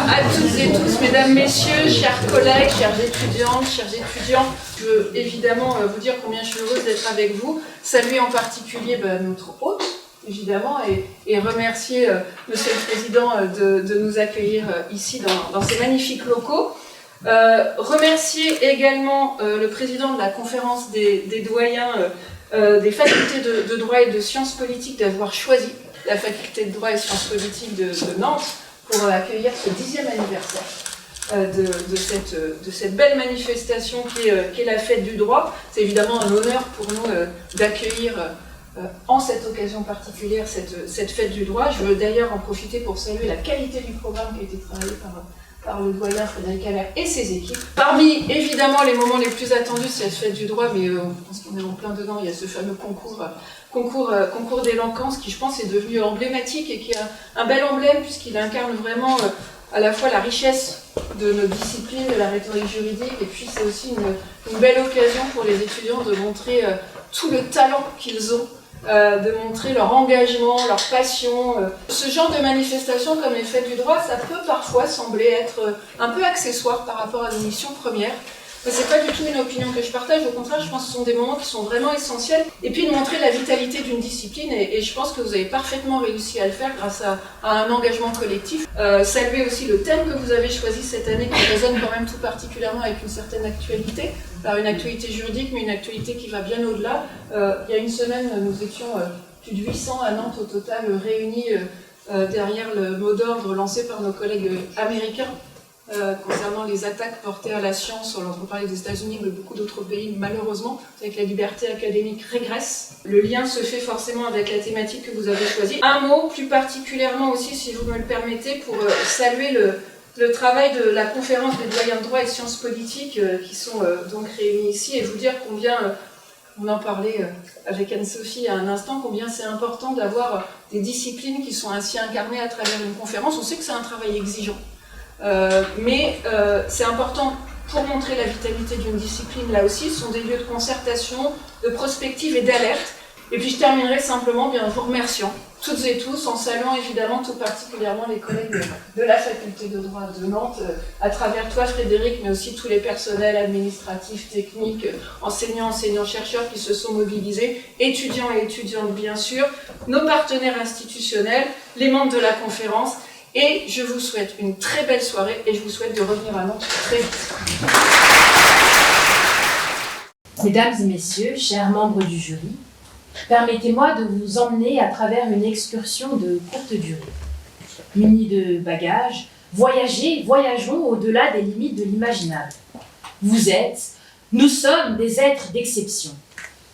à toutes et tous, mesdames, messieurs, chers collègues, chères étudiantes, chers étudiants. Je veux évidemment vous dire combien je suis heureuse d'être avec vous. Saluer en particulier notre hôte, évidemment, et remercier Monsieur le Président de nous accueillir ici dans ces magnifiques locaux. Remercier également le Président de la conférence des doyens des facultés de droit et de sciences politiques d'avoir choisi la faculté de droit et sciences politiques de Nantes pour accueillir ce 10e anniversaire de cette belle manifestation qui est la fête du droit. C'est évidemment un honneur pour nous d'accueillir en cette occasion particulière cette fête du droit. Je veux d'ailleurs en profiter pour saluer la qualité du programme qui a été travaillé par le doyen Frédéric Allaire et ses équipes. Parmi, évidemment, les moments les plus attendus, c'est la fête du droit, mais je pense qu'on est en plein dedans, il y a ce fameux concours d'éloquence qui, je pense, est devenu emblématique et qui est un bel emblème puisqu'il incarne vraiment à la fois la richesse de notre discipline, de la rhétorique juridique, et puis c'est aussi une belle occasion pour les étudiants de montrer tout le talent qu'ils ont, de montrer leur engagement, leur passion. Ce genre de manifestation comme les fêtes du droit, ça peut parfois sembler être un peu accessoire par rapport à nos missions premières. Mais c'est pas du tout une opinion que je partage, au contraire, je pense que ce sont des moments qui sont vraiment essentiels. Et puis de montrer la vitalité d'une discipline, et je pense que vous avez parfaitement réussi à le faire grâce à un engagement collectif. Saluer aussi le thème que vous avez choisi cette année, qui résonne quand même tout particulièrement avec une certaine actualité. Alors une actualité juridique, mais une actualité qui va bien au-delà. Il y a une semaine, nous étions plus de 800 à Nantes au total réunis derrière le mot d'ordre lancé par nos collègues américains. Concernant les attaques portées à la science, on entend parler des États-Unis, mais beaucoup d'autres pays, malheureusement, avec la liberté académique régresse. Le lien se fait forcément avec la thématique que vous avez choisie. Un mot plus particulièrement aussi, si vous me le permettez, pour saluer le travail de la conférence des doyens de droit et sciences politiques qui sont donc réunis ici, et vous dire combien, on en parlait avec Anne-Sophie à un instant, combien c'est important d'avoir des disciplines qui sont ainsi incarnées à travers une conférence. On sait que c'est un travail exigeant. Mais c'est important pour montrer la vitalité d'une discipline, là aussi, ce sont des lieux de concertation, de prospective et d'alerte. Et puis je terminerai simplement en vous remerciant toutes et tous, en saluant évidemment tout particulièrement les collègues de la faculté de droit de Nantes, à travers toi Frédéric, mais aussi tous les personnels administratifs, techniques, enseignants, chercheurs qui se sont mobilisés, étudiants et étudiantes bien sûr, nos partenaires institutionnels, les membres de la conférence. Et je vous souhaite une très belle soirée et je vous souhaite de revenir à Nantes très vite. Mesdames et messieurs, chers membres du jury, permettez-moi de vous emmener à travers une excursion de courte durée. Munis de bagages, voyageons au-delà des limites de l'imaginable. Vous êtes, nous sommes des êtres d'exception.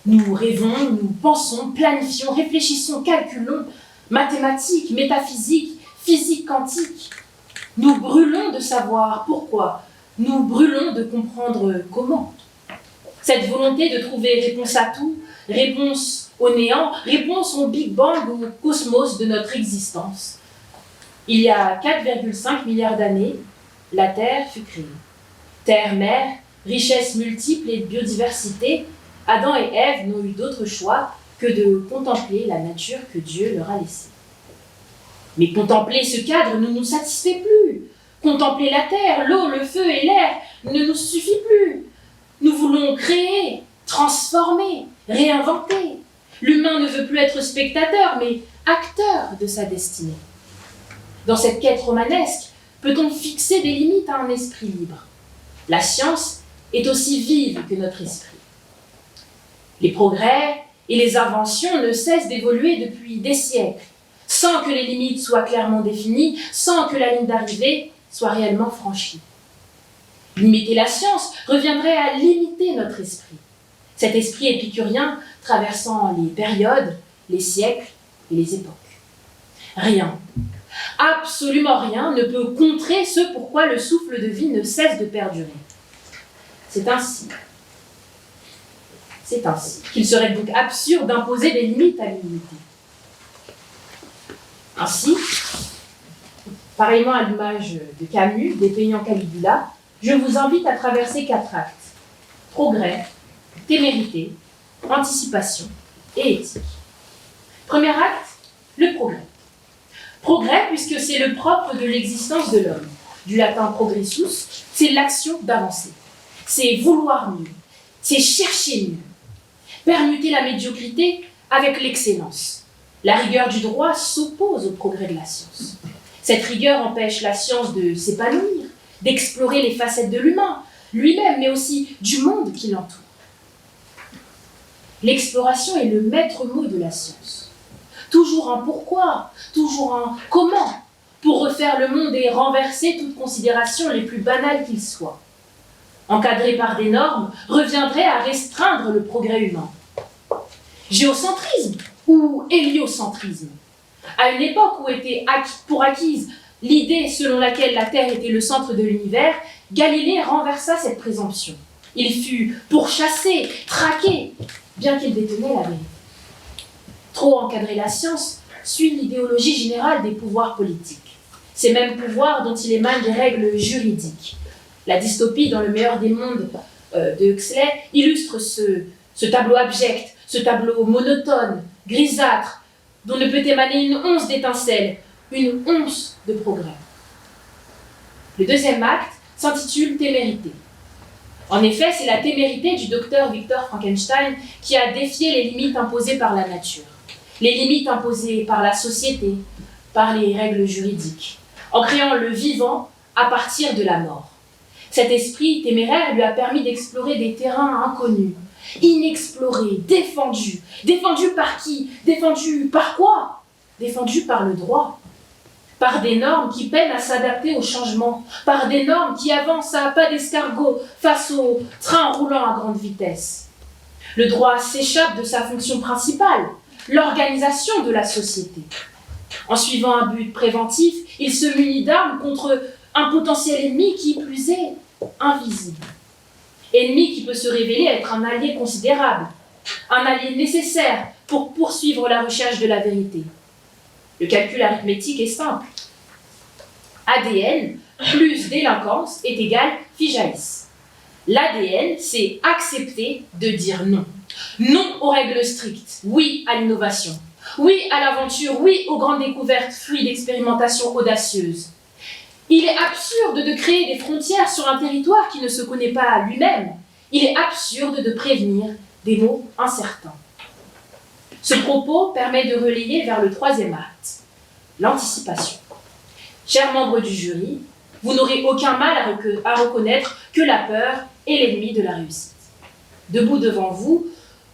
Nous rêvons, nous pensons, planifions, réfléchissons, calculons, mathématiques, métaphysique, physique quantique. Nous brûlons de savoir pourquoi, nous brûlons de comprendre comment. Cette volonté de trouver réponse à tout, réponse au néant, réponse au Big Bang, au cosmos de notre existence. Il y a 4,5 milliards d'années, la Terre fut créée. Terre, mer, richesses multiples et biodiversité, Adam et Ève n'ont eu d'autre choix que de contempler la nature que Dieu leur a laissée. Mais contempler ce cadre ne nous satisfait plus. Contempler la terre, l'eau, le feu et l'air ne nous suffit plus. Nous voulons créer, transformer, réinventer. L'humain ne veut plus être spectateur, mais acteur de sa destinée. Dans cette quête romanesque, peut-on fixer des limites à un esprit libre? La science est aussi vive que notre esprit. Les progrès et les inventions ne cessent d'évoluer depuis des siècles, sans que les limites soient clairement définies, sans que la ligne d'arrivée soit réellement franchie. Limiter la science reviendrait à limiter notre esprit. Cet esprit épicurien traversant les périodes, les siècles et les époques. Rien, absolument rien ne peut contrer ce pourquoi le souffle de vie ne cesse de perdurer. C'est ainsi qu'il serait donc absurde d'imposer des limites à l'humanité. Ainsi, pareillement à l'image de Camus, dépeignant Caligula, je vous invite à traverser 4 actes. Progrès, témérité, anticipation et éthique. Premier acte, le progrès. Progrès puisque c'est le propre de l'existence de l'homme. du latin progressus, c'est l'action d'avancer. C'est vouloir mieux, c'est chercher mieux. Permuter la médiocrité avec l'excellence. La rigueur du droit s'oppose au progrès de la science. Cette rigueur empêche la science de s'épanouir, d'explorer les facettes de l'humain, lui-même, mais aussi du monde qui l'entoure. L'exploration est le maître mot de la science. Toujours un pourquoi, toujours un comment, pour refaire le monde et renverser toute considération les plus banales qu'il soit. Encadré par des normes, reviendrait à restreindre le progrès humain. Géocentrisme ou héliocentrisme. À une époque où était pour acquise l'idée selon laquelle la Terre était le centre de l'univers, Galilée renversa cette présomption. Il fut pourchassé, traqué, bien qu'il détenait la vérité. Trop encadrer la science suit l'idéologie générale des pouvoirs politiques. Ces mêmes pouvoirs dont il émane des règles juridiques. La dystopie dans le meilleur des mondes de Huxley illustre ce tableau abject, ce tableau monotone, grisâtre, dont ne peut émaner une once d'étincelle, une once de progrès. Le deuxième acte s'intitule Témérité. En effet, c'est la témérité du docteur Victor Frankenstein qui a défié les limites imposées par la nature, les limites imposées par la société, par les règles juridiques, en créant le vivant à partir de la mort. Cet esprit téméraire lui a permis d'explorer des terrains inconnus, inexplorés, défendus. Défendus par qui? Défendus par quoi? Défendus par le droit. Par des normes qui peinent à s'adapter au changement, par des normes qui avancent à pas d'escargot face aux trains roulant à grande vitesse. Le droit s'échappe de sa fonction principale, l'organisation de la société. En suivant un but préventif, il se munit d'armes contre un potentiel ennemi qui, plus est, invisible. Ennemi qui peut se révéler être un allié considérable, un allié nécessaire pour poursuivre la recherche de la vérité. Le calcul arithmétique est simple. ADN plus délinquance est égal Fijaïs. L'ADN, c'est accepter de dire non. Non aux règles strictes, oui à l'innovation, oui à l'aventure, oui aux grandes découvertes, fruits d'expérimentation audacieuse. Il est absurde de créer des frontières sur un territoire qui ne se connaît pas lui-même. Il est absurde de prévenir des mots incertains. Ce propos permet de relayer vers le troisième acte, l'anticipation. Chers membres du jury, vous n'aurez aucun mal à reconnaître que la peur est l'ennemi de la réussite. Debout devant vous,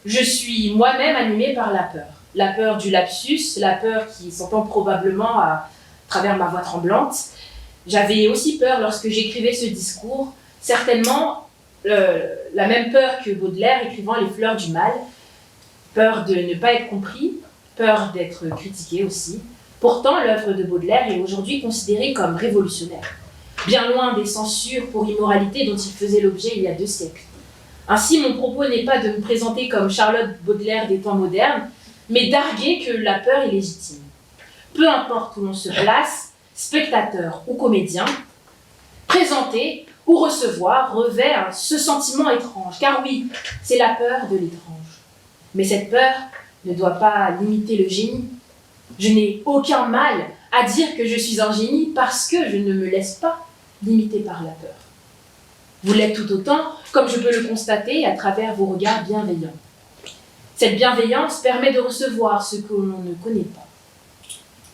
je suis moi-même animée par la peur. La peur du lapsus, la peur qui s'entend probablement à travers ma voix tremblante. J'avais aussi peur lorsque j'écrivais ce discours, certainement la même peur que Baudelaire écrivant Les Fleurs du Mal, peur de ne pas être compris, peur d'être critiqué aussi. Pourtant, l'œuvre de Baudelaire est aujourd'hui considérée comme révolutionnaire, bien loin des censures pour immoralité dont il faisait l'objet il y a 2 siècles. Ainsi, mon propos n'est pas de me présenter comme Charlotte Baudelaire des temps modernes, mais d'arguer que la peur est légitime. Peu importe où l'on se place, spectateur ou comédien, présenter ou recevoir revêt ce sentiment étrange, car oui, c'est la peur de l'étrange. Mais cette peur ne doit pas limiter le génie. Je n'ai aucun mal à dire que je suis un génie parce que je ne me laisse pas limiter par la peur. Vous l'êtes tout autant, comme je peux le constater à travers vos regards bienveillants. Cette bienveillance permet de recevoir ce que l'on ne connaît pas.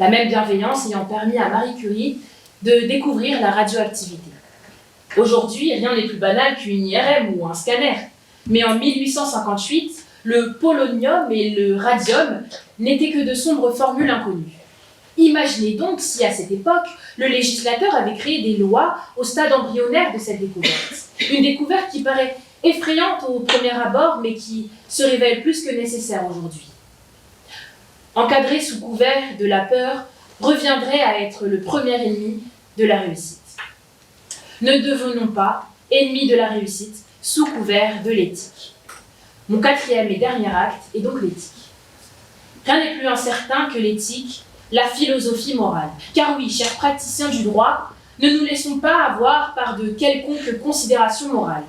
La même bienveillance ayant permis à Marie Curie de découvrir la radioactivité. Aujourd'hui, rien n'est plus banal qu'une IRM ou un scanner. Mais en 1858, le polonium et le radium n'étaient que de sombres formules inconnues. Imaginez donc si, à cette époque, le législateur avait créé des lois au stade embryonnaire de cette découverte. Une découverte qui paraît effrayante au premier abord, mais qui se révèle plus que nécessaire aujourd'hui. Encadrer sous couvert de la peur reviendrait à être le premier ennemi de la réussite. Ne devenons pas ennemis de la réussite sous couvert de l'éthique. Mon 4e et dernier acte est donc l'éthique. Rien n'est plus incertain que l'éthique, la philosophie morale. Car oui, chers praticiens du droit, ne nous laissons pas avoir par de quelconques considérations morales.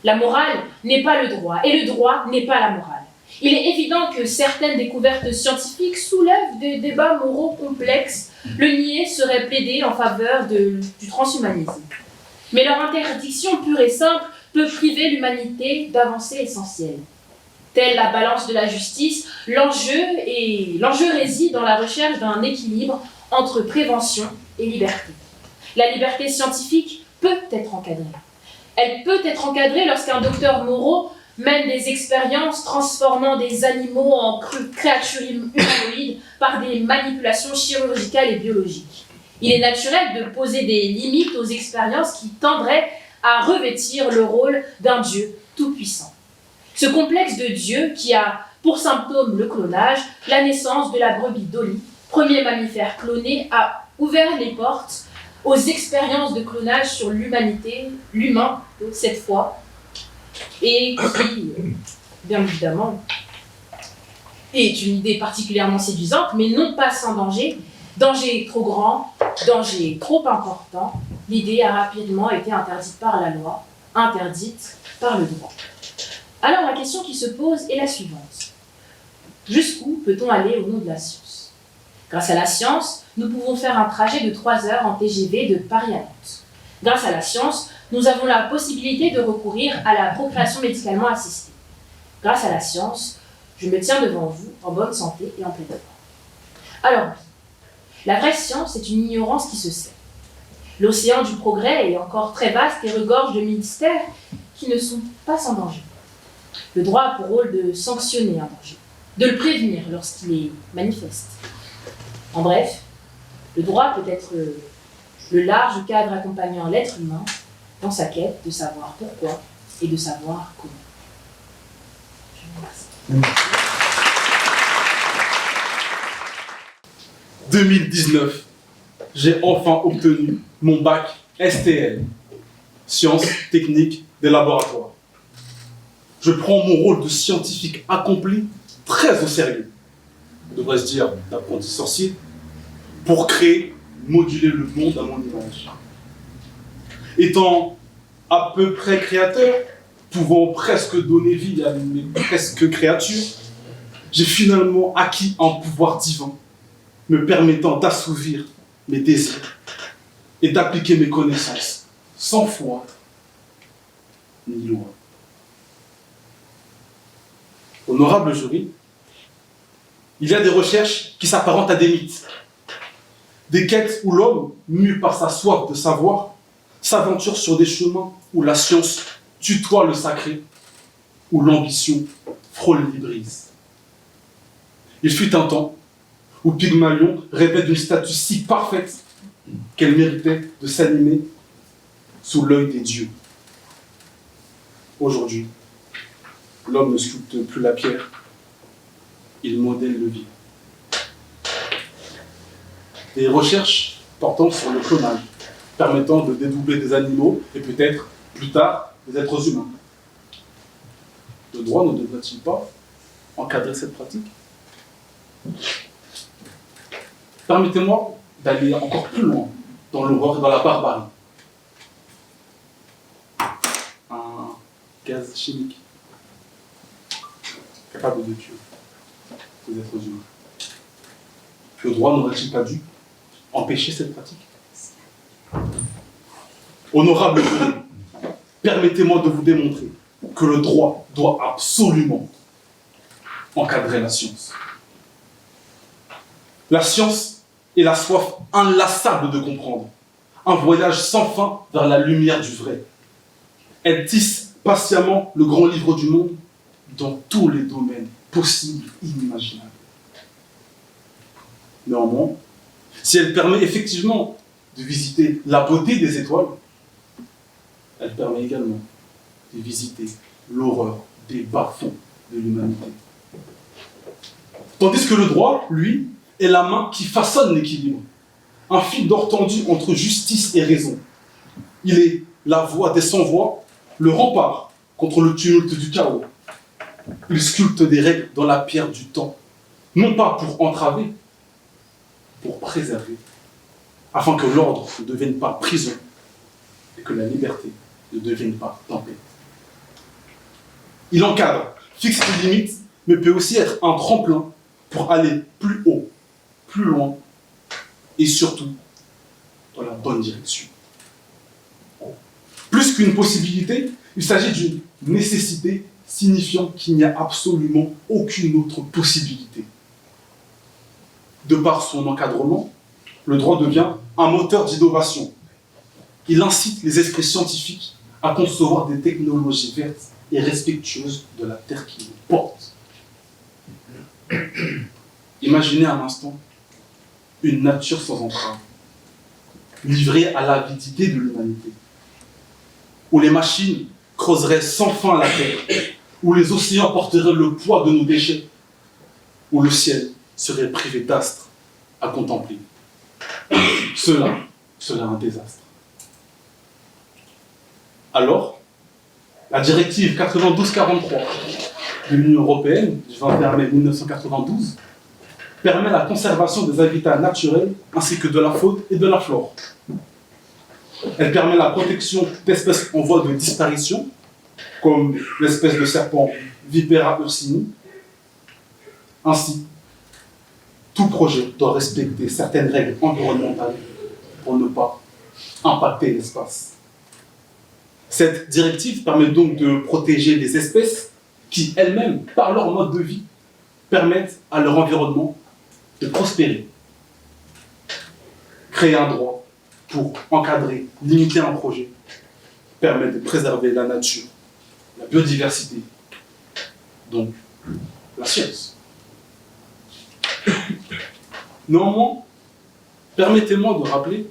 La morale n'est pas le droit, et le droit n'est pas la morale. Il est évident que certaines découvertes scientifiques soulèvent des débats moraux complexes. Le nier serait plaider en faveur du transhumanisme. Mais leur interdiction pure et simple peut priver l'humanité d'avancées essentielles. Telle la balance de la justice, l'enjeu réside dans la recherche d'un équilibre entre prévention et liberté. La liberté scientifique peut être encadrée. Elle peut être encadrée lorsqu'un docteur Moreau mène des expériences transformant des animaux en créatures humanoïdes par des manipulations chirurgicales et biologiques. Il est naturel de poser des limites aux expériences qui tendraient à revêtir le rôle d'un Dieu tout-puissant. Ce complexe de Dieu qui a pour symptôme le clonage, la naissance de la brebis Dolly, premier mammifère cloné, a ouvert les portes aux expériences de clonage sur l'humanité, l'humain cette fois, et qui, bien évidemment, est une idée particulièrement séduisante, mais non pas sans danger. Danger trop grand, danger trop important, l'idée a rapidement été interdite par la loi, interdite par le droit. Alors la question qui se pose est la suivante. Jusqu'où peut-on aller au nom de la science? Grâce à la science, nous pouvons faire un trajet de 3 heures en TGV de Paris à Nantes. Grâce à la science, nous avons la possibilité de recourir à la procréation médicalement assistée. Grâce à la science, je me tiens devant vous en bonne santé et en pleine forme. Alors, la vraie science est une ignorance qui se sait. L'océan du progrès est encore très vaste et regorge de mystères qui ne sont pas sans danger. Le droit a pour rôle de sanctionner un danger, de le prévenir lorsqu'il est manifeste. En bref, le droit peut être le large cadre accompagnant l'être humain dans sa quête de savoir pourquoi et de savoir comment. Je vous remercie. 2019, j'ai enfin obtenu mon bac STL, Sciences Techniques des Laboratoires. Je prends mon rôle de scientifique accompli très au sérieux, on devrait se dire d'apprenti sorcier, pour créer, moduler le monde à mon image. Étant à peu près créateur, pouvant presque donner vie à mes presque créatures, j'ai finalement acquis un pouvoir divin, me permettant d'assouvir mes désirs et d'appliquer mes connaissances sans foi ni loi. Honorable jury, il y a des recherches qui s'apparentent à des mythes, des quêtes où l'homme, mu par sa soif de savoir, s'aventure sur des chemins où la science tutoie le sacré, où l'ambition frôle l'hybrise. Il fut un temps où Pygmalion rêvait d'une statue si parfaite qu'elle méritait de s'animer sous l'œil des dieux. Aujourd'hui, l'homme ne sculpte plus la pierre, il modèle le vivant. Des recherches portant sur le clonage, permettant de dédoubler des animaux et peut-être, plus tard, des êtres humains. Le droit ne devrait-il pas encadrer cette pratique? Permettez-moi d'aller encore plus loin dans l'horreur et dans la barbarie. Un gaz chimique capable de tuer les êtres humains. Le droit n'aurait-il pas dû empêcher cette pratique? Honorable jury, permettez-moi de vous démontrer que le droit doit absolument encadrer la science. La science est la soif inlassable de comprendre, un voyage sans fin vers la lumière du vrai. Elle tisse patiemment le grand livre du monde dans tous les domaines possibles et inimaginables. Néanmoins, si elle permet effectivement de visiter la beauté des étoiles, elle permet également de visiter l'horreur des bas-fonds de l'humanité. Tandis que le droit, lui, est la main qui façonne l'équilibre, un fil d'or tendu entre justice et raison. Il est la voix des sans-voix, le rempart contre le tumulte du chaos. Il sculpte des règles dans la pierre du temps, non pas pour entraver, pour préserver, afin que l'ordre ne devienne pas prison et que la liberté ne devienne pas tempête. Il encadre, fixe les limites mais peut aussi être un tremplin pour aller plus haut, plus loin, et surtout dans la bonne direction. Plus qu'une possibilité, il s'agit d'une nécessité signifiant qu'il n'y a absolument aucune autre possibilité. De par son encadrement, le droit devient un moteur d'innovation. Il incite les esprits scientifiques à concevoir des technologies vertes et respectueuses de la terre qui les porte. Imaginez un instant une nature sans entrave, livrée à l'avidité de l'humanité, où les machines creuseraient sans fin la terre, où les océans porteraient le poids de nos déchets, où le ciel serait privé d'astres à contempler. Cela serait un désastre. Alors, la directive 92/43 de l'Union européenne, du 21 mai 1992, permet la conservation des habitats naturels ainsi que de la faune et de la flore. Elle permet la protection d'espèces en voie de disparition, comme l'espèce de serpent Vipera ursini. Ainsi, tout projet doit respecter certaines règles environnementales pour ne pas impacter l'espace. Cette directive permet donc de protéger les espèces qui, elles-mêmes, par leur mode de vie, permettent à leur environnement de prospérer. Créer un droit pour encadrer, limiter un projet, permet de préserver la nature, la biodiversité, donc la science. Néanmoins, permettez-moi de rappeler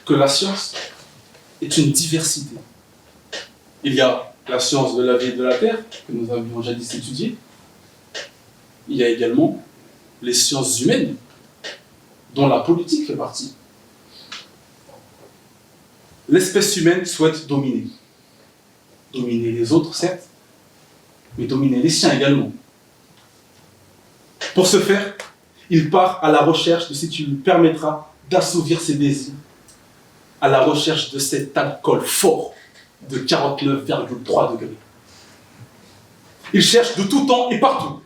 que la science est une diversité. Il y a la science de la vie et de la terre, que nous avions jadis étudiée. Il y a également les sciences humaines, dont la politique fait partie. L'espèce humaine souhaite dominer. Dominer les autres, certes, mais dominer les siens également. Pour ce faire, il part à la recherche de ce qui lui permettra d'assouvir ses désirs, à la recherche de cet alcool fort de 49,3 degrés. Il cherche de tout temps et partout,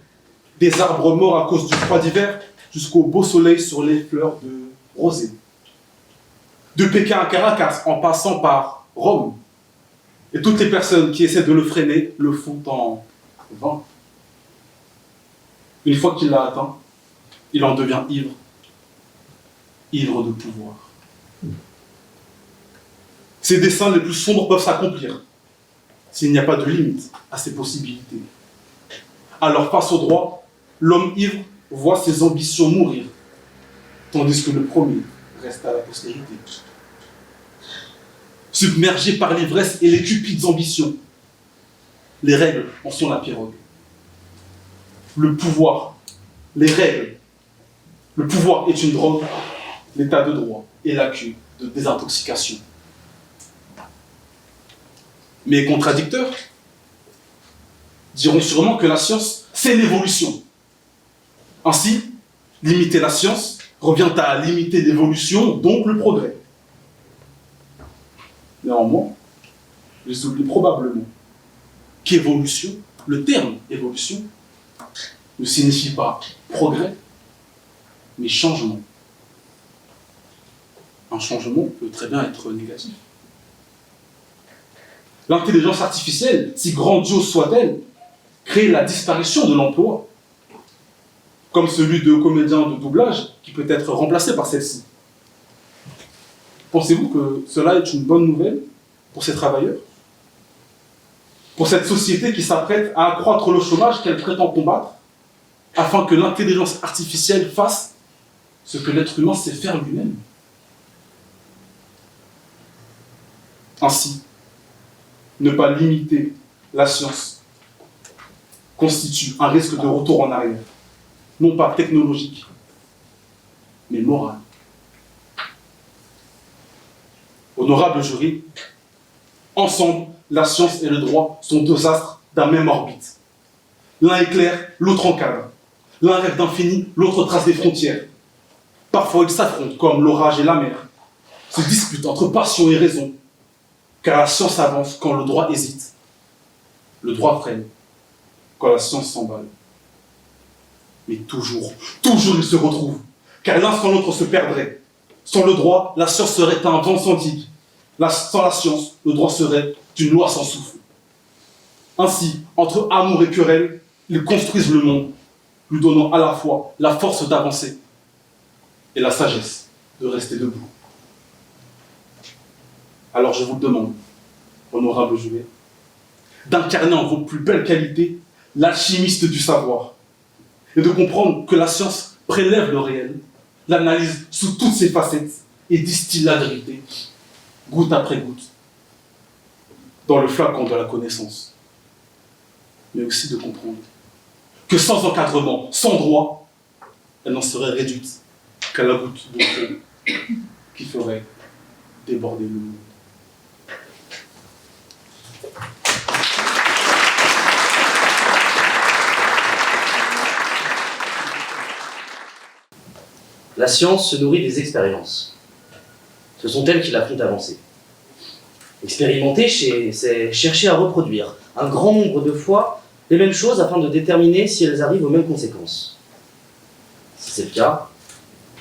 des arbres morts à cause du froid d'hiver jusqu'au beau soleil sur les fleurs de rosée. De Pékin à Caracas, en passant par Rome. Et toutes les personnes qui essaient de le freiner le font en vain. Une fois qu'il l'a atteint, il en devient ivre, ivre de pouvoir. Ses desseins les plus sombres peuvent s'accomplir s'il n'y a pas de limite à ses possibilités. Alors, face au droit, l'homme ivre voit ses ambitions mourir, tandis que le premier reste à la postérité. Submergé par l'ivresse et les cupides ambitions, les règles en sont la pirogue. Le pouvoir, les règles. Le pouvoir est une drogue, l'état de droit est la cure de désintoxication. Mais contradicteurs diront sûrement que la science, c'est l'évolution. Ainsi, limiter la science revient à limiter l'évolution, donc le progrès. Néanmoins, ils oublient probablement qu'évolution, le terme évolution, ne signifie pas progrès, mais changement. Un changement peut très bien être négatif. L'intelligence artificielle, si grandiose soit-elle, crée la disparition de l'emploi, comme celui de comédien de doublage qui peut être remplacé par celle-ci. Pensez-vous que cela est une bonne nouvelle pour ces travailleurs? Pour cette société qui s'apprête à accroître le chômage qu'elle prétend combattre, afin que l'intelligence artificielle fasse ce que l'être humain sait faire lui-même. Ainsi, ne pas limiter la science constitue un risque de retour en arrière, non pas technologique, mais moral. Honorable jury, ensemble, la science et le droit sont deux astres d'un même orbite. L'un éclaire, l'autre encadre. L'un rêve d'infini, l'autre trace des frontières. Parfois ils s'affrontent comme l'orage et la mer, se disputent entre passion et raison, car la science avance quand le droit hésite. Le droit freine quand la science s'emballe. Mais toujours il se retrouve, car l'un sans l'autre se perdrait. Sans le droit, la science serait un vent sans digue. Sans la science, le droit serait une loi sans souffle. Ainsi, entre amour et querelle, ils construisent le monde, lui donnant à la fois la force d'avancer et la sagesse de rester debout. Alors je vous demande, honorable jury, d'incarner en vos plus belles qualités l'alchimiste du savoir et de comprendre que la science prélève le réel, l'analyse sous toutes ses facettes et distille la vérité, goutte après goutte, dans le flacon de la connaissance. Mais aussi de comprendre que sans encadrement, sans droit, elle n'en serait réduite qu'à la goutte d'eau qui ferait déborder le monde. La science se nourrit des expériences. Ce sont elles qui la font avancer. Expérimenter, c'est chercher à reproduire un grand nombre de fois les mêmes choses afin de déterminer si elles arrivent aux mêmes conséquences. Si c'est le cas,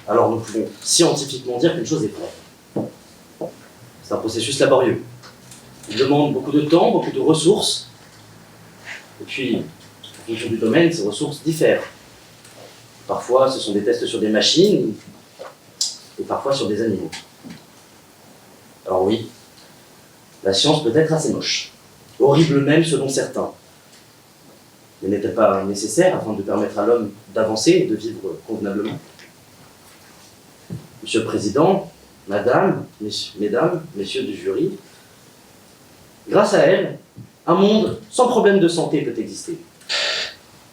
alors nous pouvons scientifiquement dire qu'une chose est vraie. C'est un processus laborieux. Il demande beaucoup de temps, beaucoup de ressources. Et puis, en fonction du domaine, ces ressources diffèrent. Parfois, ce sont des tests sur des machines, et parfois sur des animaux. Alors oui, la science peut être assez moche, horrible même selon certains. Mais n'est-elle pas nécessaire afin de permettre à l'homme d'avancer et de vivre convenablement? Monsieur le Président, Madame, Mesdames, Messieurs du jury, grâce à elle, un monde sans problème de santé peut exister.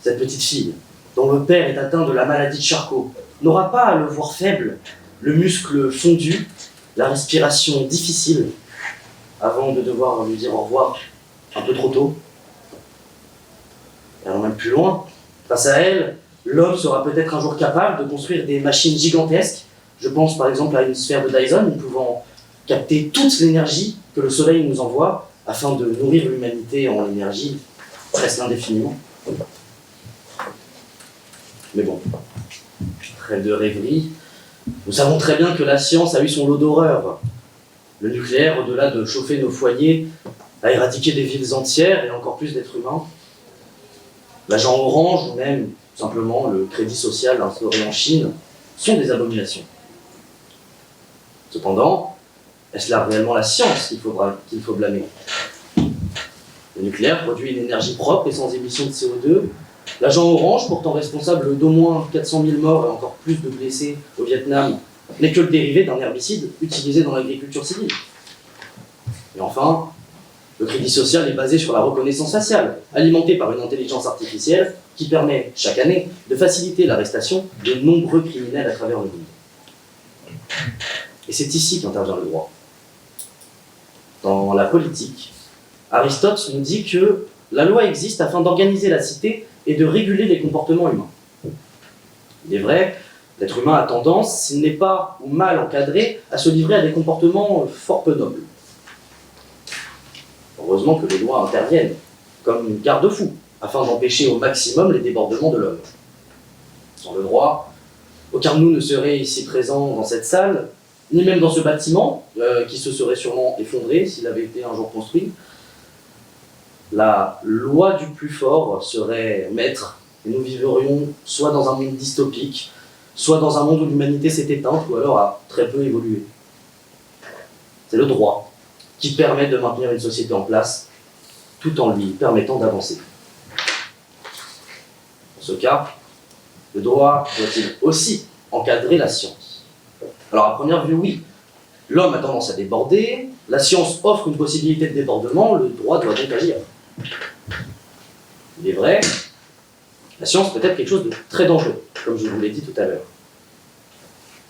Cette petite fille, dont le père est atteint de la maladie de Charcot, n'aura pas à le voir faible, le muscle fondu, la respiration difficile, avant de devoir lui dire au revoir un peu trop tôt. Et alors même plus loin, face à elle, l'homme sera peut-être un jour capable de construire des machines gigantesques. Je pense par exemple à une sphère de Dyson, pouvant capter toute l'énergie que le soleil nous envoie, afin de nourrir l'humanité en énergie presque indéfiniment. Mais bon, trêve de rêverie, nous savons très bien que la science a eu son lot d'horreur. Le nucléaire, au-delà de chauffer nos foyers, a éradiqué des villes entières et encore plus d'êtres humains. L'agent orange ou même simplement le crédit social instauré en Chine sont des abominations. Cependant, est-ce là réellement la science qu'il faut blâmer? Le nucléaire produit une énergie propre et sans émission de CO2. L'agent orange, pourtant responsable d'au moins 400 000 morts et encore plus de blessés au Vietnam, n'est que le dérivé d'un herbicide utilisé dans l'agriculture civile. Et enfin, le crédit social est basé sur la reconnaissance faciale, alimentée par une intelligence artificielle qui permet, chaque année, de faciliter l'arrestation de nombreux criminels à travers le monde. Et c'est ici qu'intervient le droit. Dans la politique, Aristote nous dit que la loi existe afin d'organiser la cité et de réguler les comportements humains. Il est vrai, l'être humain a tendance, s'il n'est pas ou mal encadré, à se livrer à des comportements fort peu nobles. Heureusement que les lois interviennent, comme garde-fous, afin d'empêcher au maximum les débordements de l'homme. Sans le droit, aucun de nous ne serait ici présent dans cette salle, ni même dans ce bâtiment, qui se serait sûrement effondré s'il avait été un jour construit. La loi du plus fort serait maître, et nous vivrions soit dans un monde dystopique, soit dans un monde où l'humanité s'est éteinte, ou alors a très peu évolué. C'est le droit qui permet de maintenir une société en place, tout en lui permettant d'avancer. Dans ce cas, le droit doit-il aussi encadrer la science? Alors à première vue, oui. L'homme a tendance à déborder, la science offre une possibilité de débordement, le droit doit donc agir. Il est vrai, la science peut être quelque chose de très dangereux, comme je vous l'ai dit tout à l'heure.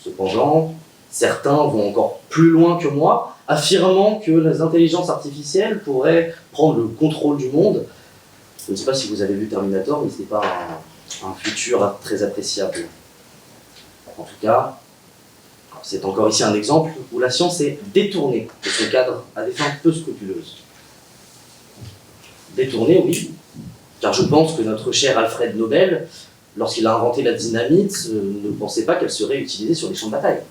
Cependant, certains vont encore plus loin que moi, affirmant que les intelligences artificielles pourraient prendre le contrôle du monde. Je ne sais pas si vous avez vu Terminator, mais ce n'est pas un futur très appréciable. En tout cas, c'est encore ici un exemple où la science est détournée de son cadre à des fins peu scrupuleuses. Détournée, oui, Car je pense que notre cher Alfred Nobel, lorsqu'il a inventé la dynamite, ne pensait pas qu'elle serait utilisée sur les champs de bataille.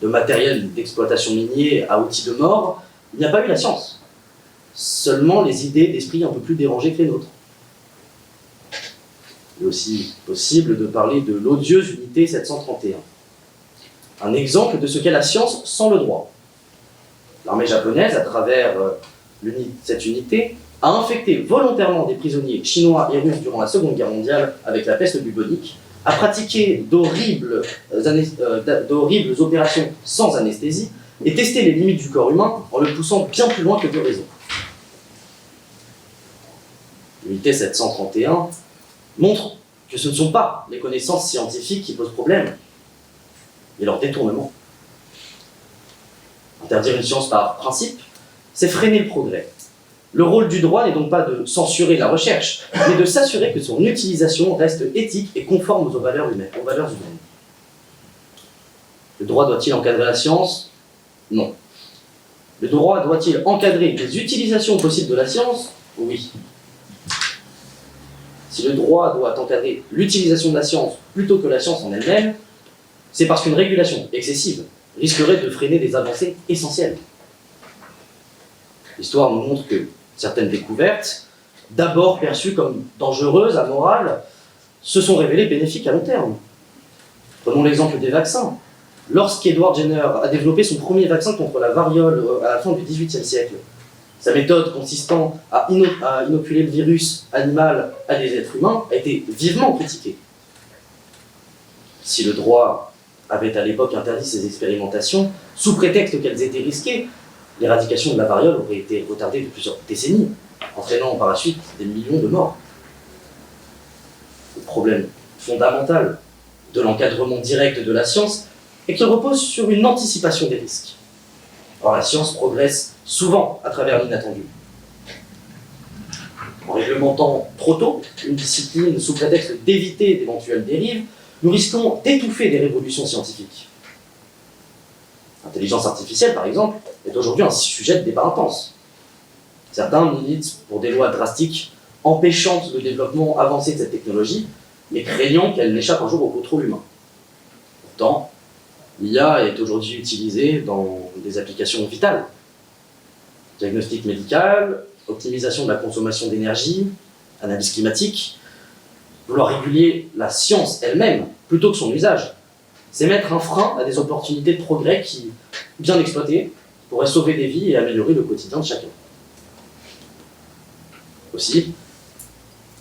De matériel d'exploitation minier à outils de mort, il n'y a pas eu la science. Seulement les idées d'esprit un peu plus dérangées que les nôtres. Il est aussi possible de parler de l'odieuse unité 731. Un exemple de ce qu'est la science sans le droit. L'armée japonaise, à travers cette unité, a infecté volontairement des prisonniers chinois et russes durant la Seconde Guerre mondiale avec la peste bubonique, a pratiqué d'horribles opérations sans anesthésie et testé les limites du corps humain en le poussant bien plus loin que de raison. L'unité 731 montre que ce ne sont pas les connaissances scientifiques qui posent problème, mais leur détournement. Interdire une science par principe, c'est freiner le progrès. Le rôle du droit n'est donc pas de censurer la recherche, mais de s'assurer que son utilisation reste éthique et conforme aux valeurs humaines. Le droit doit-il encadrer la science? Non. Le droit doit-il encadrer les utilisations possibles de la science? Oui. Si le droit doit encadrer l'utilisation de la science plutôt que la science en elle-même, c'est parce qu'une régulation excessive risquerait de freiner des avancées essentielles. L'histoire nous montre que certaines découvertes, d'abord perçues comme dangereuses, amorales, se sont révélées bénéfiques à long terme. Prenons l'exemple des vaccins. Lorsqu'Edward Jenner a développé son premier vaccin contre la variole à la fin du XVIIIe siècle, sa méthode consistant à inoculer le virus animal à des êtres humains a été vivement critiquée. Si le droit avait à l'époque interdit ces expérimentations, sous prétexte qu'elles étaient risquées, l'éradication de la variole aurait été retardée de plusieurs décennies, entraînant par la suite des millions de morts. Le problème fondamental de l'encadrement direct de la science est qu'il repose sur une anticipation des risques. Or, la science progresse souvent à travers l'inattendu. En réglementant trop tôt une discipline sous prétexte d'éviter d'éventuelles dérives, nous risquons d'étouffer des révolutions scientifiques. L'intelligence artificielle, par exemple, est aujourd'hui un sujet de débat intense. Certains militent pour des lois drastiques empêchant le développement avancé de cette technologie, mais craignant qu'elle n'échappe un jour au contrôle humain. Pourtant, l'IA est aujourd'hui utilisée dans des applications vitales. Diagnostic médical, optimisation de la consommation d'énergie, analyse climatique. Vouloir réguler la science elle-même plutôt que son usage, c'est mettre un frein à des opportunités de progrès qui, bien exploitées, pourraient sauver des vies et améliorer le quotidien de chacun. Aussi,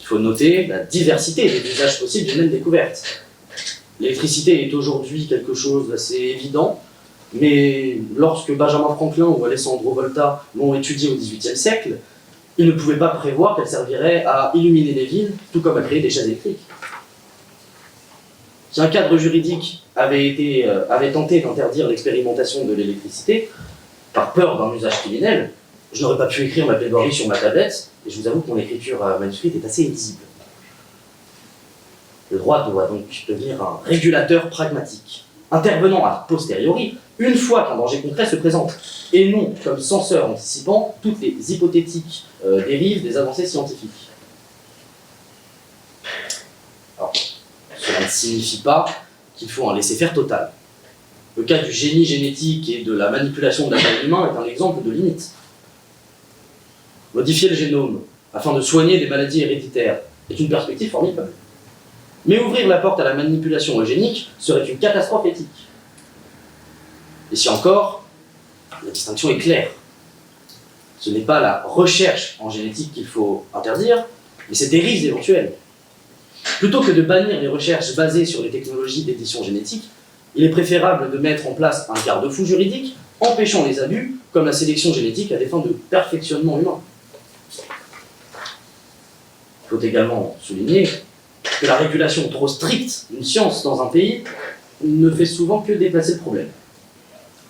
il faut noter la diversité des usages possibles d'une même découverte. L'électricité est aujourd'hui quelque chose d'assez évident, mais lorsque Benjamin Franklin ou Alessandro Volta l'ont étudiée au XVIIIe siècle, ils ne pouvaient pas prévoir qu'elle servirait à illuminer les villes, tout comme à créer des chaises électriques. Si un cadre juridique avait tenté d'interdire l'expérimentation de l'électricité, par peur d'un usage criminel, je n'aurais pas pu écrire ma plaidoirie sur ma tablette, et je vous avoue que mon écriture manuscrite est assez illisible. Le droit doit donc devenir un régulateur pragmatique, intervenant a posteriori, une fois qu'un danger concret se présente, et non comme censeur anticipant toutes les hypothétiques dérives des avancées scientifiques. Alors, cela ne signifie pas qu'il faut un laisser-faire total. Le cas du génie génétique et de la manipulation de l'ADN humain est un exemple de limite. Modifier le génome afin de soigner des maladies héréditaires est une perspective formidable. Mais ouvrir la porte à la manipulation eugénique serait une catastrophe éthique. Ici encore, la distinction est claire. Ce n'est pas la recherche en génétique qu'il faut interdire, mais ses dérives éventuelles. Plutôt que de bannir les recherches basées sur les technologies d'édition génétique, il est préférable de mettre en place un garde-fou juridique empêchant les abus, comme la sélection génétique à des fins de perfectionnement humain. Il faut également souligner que la régulation trop stricte d'une science dans un pays ne fait souvent que déplacer le problème.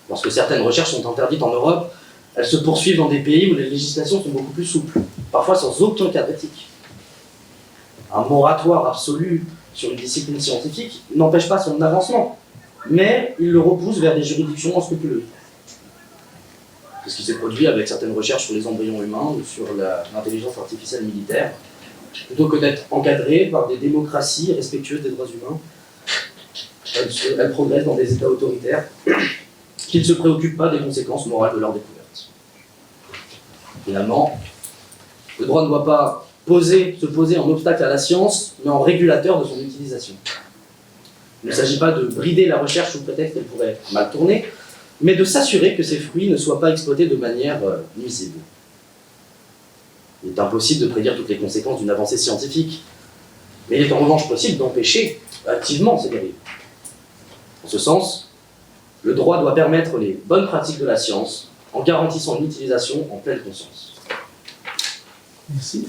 Lorsque certaines recherches sont interdites en Europe, elles se poursuivent dans des pays où les législations sont beaucoup plus souples, parfois sans aucun cadre éthique. Un moratoire absolu sur une discipline scientifique n'empêche pas son avancement, mais il le repousse vers des juridictions scrupuleuses. C'est ce qui s'est produit avec certaines recherches sur les embryons humains ou sur l'intelligence artificielle militaire. Plutôt que d'être encadrées par des démocraties respectueuses des droits humains, elles progressent dans des États autoritaires qui ne se préoccupent pas des conséquences morales de leur découverte. Finalement, le droit ne doit pas se poser en obstacle à la science, mais en régulateur de son utilisation. Il ne s'agit pas de brider la recherche sous prétexte qu'elle pourrait mal tourner, mais de s'assurer que ces fruits ne soient pas exploités de manière nuisible. Il est impossible de prédire toutes les conséquences d'une avancée scientifique, mais il est en revanche possible d'empêcher activement ces dérives. En ce sens, le droit doit permettre les bonnes pratiques de la science en garantissant une utilisation en pleine conscience. Merci.